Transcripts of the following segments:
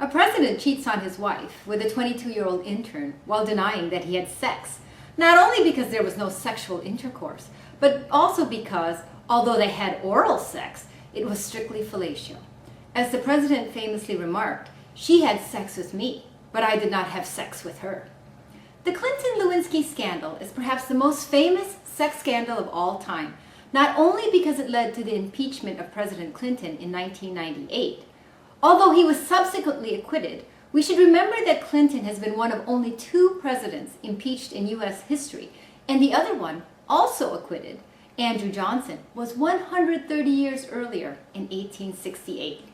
A president cheats on his wife with a 22-year-old intern while denying that he had sex, not only because there was no sexual intercourse, but also because, although they had oral sex, it was strictly fellatio. As the president famously remarked, "She had sex with me, but I did not have sex with her." The Clinton-Lewinsky scandal is perhaps the most famous sex scandal of all time, not only because it led to the impeachment of President Clinton in 1998. Although he was subsequently acquitted, we should remember that Clinton has been one of only 2 presidents impeached in U.S. history, and the other one, also acquitted, Andrew Johnson, was 130 years earlier in 1868.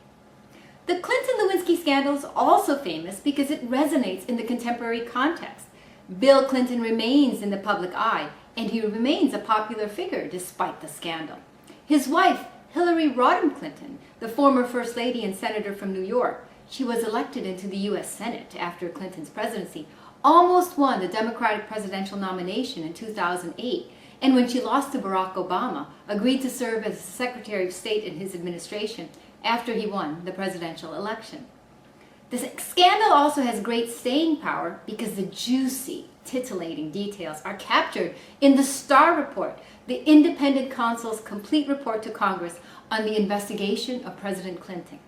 The Clinton-Lewinsky scandal is also famous because it resonates in the contemporary context. Bill Clinton remains in the public eye, and he remains a popular figure despite the scandal. His wife, Hillary Rodham Clinton, the former First Lady and Senator from New York, she was elected into the U.S. Senate after Clinton's presidency, almost won the Democratic presidential nomination in 2008, and when she lost to Barack Obama, agreed to serve as Secretary of State in his administration after he won the presidential election. The scandal also has great staying power because the juicy, titillating details are captured in the Starr Report, the independent counsel's complete report to Congress on the investigation of President Clinton.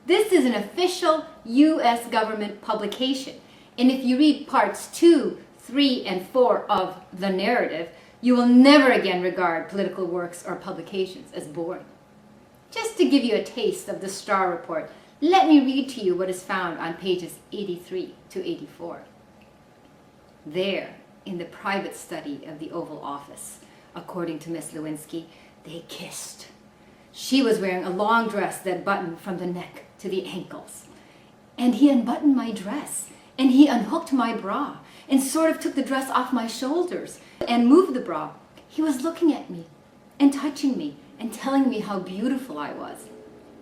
This is an official U.S. government publication, and if you read parts 2, 3, and 4 of the narrative, you will never again regard political works or publications as boring. Just to give you a taste of the Starr Report, let me read to you what is found on pages 83 to 84. There, in the private study of the Oval Office, according to Miss Lewinsky, they kissed. She was wearing a long dress that buttoned from the neck to the ankles. And he unbuttoned my dress, and he unhooked my bra, and sort of took the dress off my shoulders and moved the bra. He was looking at me and touching me and telling me how beautiful I was.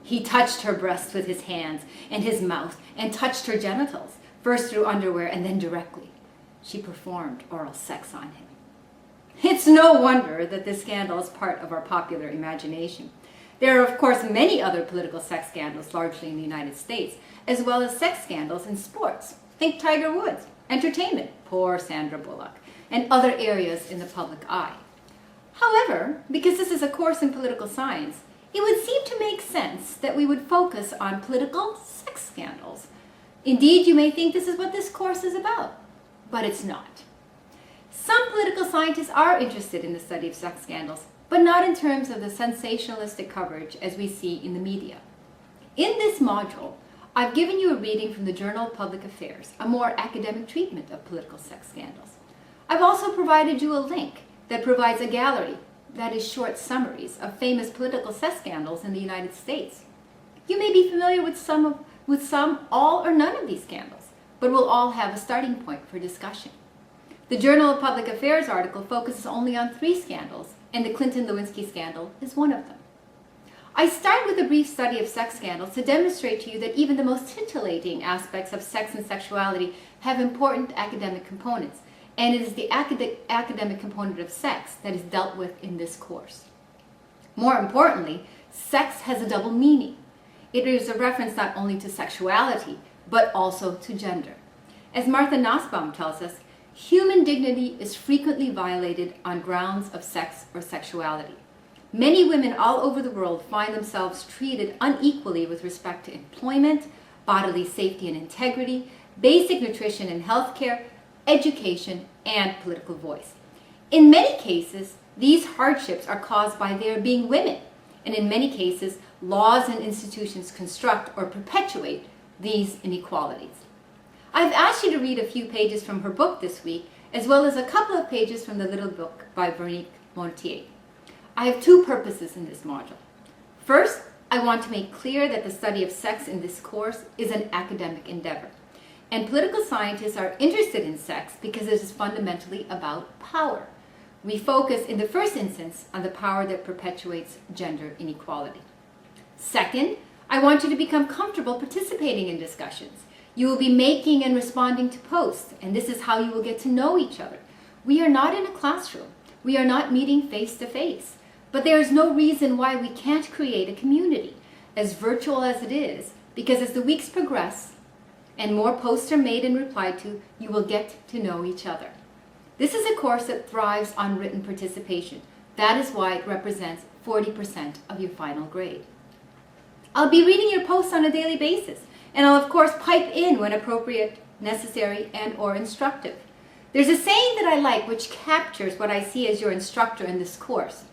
He touched her breasts with his hands and his mouth and touched her genitals, first through underwear and then directly. She performed oral sex on him. It's no wonder that this scandal is part of our popular imagination. There are, of course, many other political sex scandals, largely in the United States, as well as sex scandals in sports. Think Tiger Woods, entertainment, poor Sandra Bullock, and other areas in the public eye. However, because this is a course in political science, it would seem to make sense that we would focus on political sex scandals. Indeed, you may think this is what this course is about, but it's not. Some political scientists are interested in the study of sex scandals, but not in terms of the sensationalistic coverage as we see in the media. In this module, I've given you a reading from the Journal of Public Affairs, a more academic treatment of political sex scandals. I've also provided you a link that provides a gallery, that is short summaries, of famous political sex scandals in the United States. You may be familiar with some, all, or none of these scandals, but we'll all have a starting point for discussion. The Journal of Public Affairs article focuses only on 3 scandals, and the Clinton-Lewinsky scandal is one of them. I start with a brief study of sex scandals to demonstrate to you that even the most titillating aspects of sex and sexuality have important academic components, and it is the academic component of sex that is dealt with in this course. More importantly, sex has a double meaning. It is a reference not only to sexuality, but also to gender. As Martha Nussbaum tells us, human dignity is frequently violated on grounds of sex or sexuality. Many women all over the world find themselves treated unequally with respect to employment, bodily safety and integrity, basic nutrition and health care, education, and political voice. In many cases, these hardships are caused by their being women, and in many cases, laws and institutions construct or perpetuate these inequalities. I've asked you to read a few pages from her book this week, as well as a couple of pages from the Little Book by Veronique Mortier. I have 2 purposes in this module. First, I want to make clear that the study of sex in this course is an academic endeavor, and political scientists are interested in sex because it is fundamentally about power. We focus in the first instance on the power that perpetuates gender inequality. Second, I want you to become comfortable participating in discussions. You will be making and responding to posts, and this is how you will get to know each other. We are not in a classroom. We are not meeting face to face. But there is no reason why we can't create a community, as virtual as it is, because as the weeks progress, and more posts are made and replied to, you will get to know each other. This is a course that thrives on written participation. That is why it represents 40% of your final grade. I'll be reading your posts on a daily basis, and I'll of course pipe in when appropriate, necessary, and/or instructive. There's a saying that I like which captures what I see as your instructor in this course.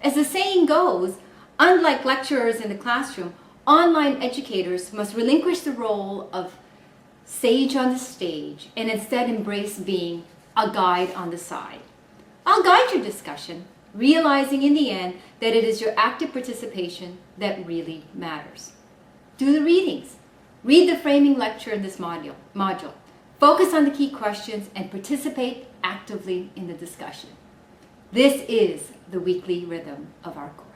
As the saying goes, unlike lecturers in the classroom, online educators must relinquish the role of sage on the stage and instead embrace being a guide on the side. I'll guide your discussion, realizing in the end that it is your active participation that really matters. Do the readings. Read the framing lecture in this module. Focus on the key questions and participate actively in the discussion. This is the weekly rhythm of our course.